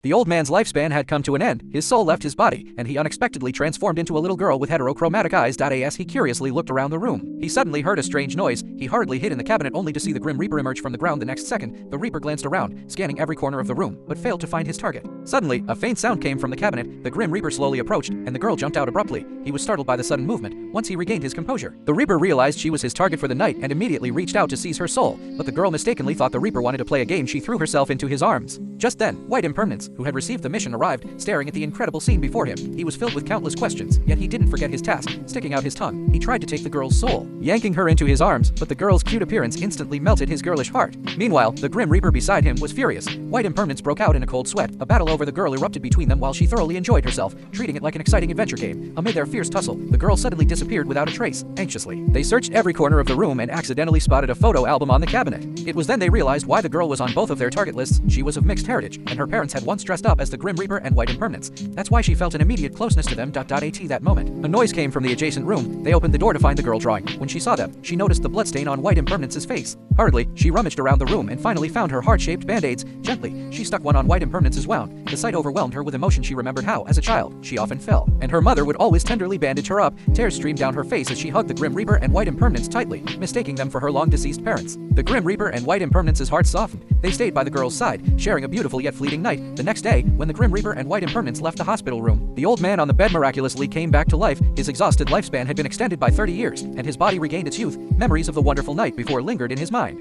The old man's lifespan had come to an end, his soul left his body, and he unexpectedly transformed into a little girl with heterochromatic eyes. As he curiously looked around the room, he suddenly heard a strange noise. He hurriedly hid in the cabinet only to see the Grim Reaper emerge from the ground the next second. The Reaper glanced around, scanning every corner of the room, but failed to find his target. Suddenly, a faint sound came from the cabinet. The Grim Reaper slowly approached, and the girl jumped out abruptly. He was startled by the sudden movement. Once he regained his composure, the Reaper realized she was his target for the night and immediately reached out to seize her soul, but the girl mistakenly thought the Reaper wanted to play a game. She threw herself into his arms. Just then, White Impermanence, who had received the mission, arrived, staring at the incredible scene before him. He was filled with countless questions, yet he didn't forget his task. Sticking out his tongue, he tried to take the girl's soul, yanking her into his arms, but the girl's cute appearance instantly melted his girlish heart. Meanwhile, the Grim Reaper beside him was furious. White Impermanence broke out in a cold sweat. A battle over the girl erupted between them while she thoroughly enjoyed herself, treating it like an exciting adventure game. Amid their fierce tussle, the girl suddenly disappeared without a trace. Anxiously, they searched every corner of the room and accidentally spotted a photo album on the cabinet. It was then they realized why the girl was on both of their target lists. She was of mixed heritage, and her parents had once dressed up as the Grim Reaper and White Impermanence. That's why she felt an immediate closeness to them. At that moment, a noise came from the adjacent room. They opened the door to find the girl drawing. When she saw them, she noticed the bloodstain on White Impermanence's face. Hurriedly, she rummaged around the room and finally found her heart-shaped band-aids. Gently, she stuck one on White Impermanence's wound. The sight overwhelmed her with emotion. She remembered how, as a child, she often fell, and her mother would always tenderly bandage her up. Tears streamed down her face as she hugged the Grim Reaper and White Impermanence tightly, mistaking them for her long-deceased parents. The Grim Reaper and White Impermanence's hearts softened. They stayed by the girl's side, sharing a beautiful yet fleeting night. The next day, when the Grim Reaper and White Impermanence left the hospital room, the old man on the bed miraculously came back to life. His exhausted lifespan had been extended by 30 years, and his body regained its youth. Memories of the wonderful night before lingered in his mind.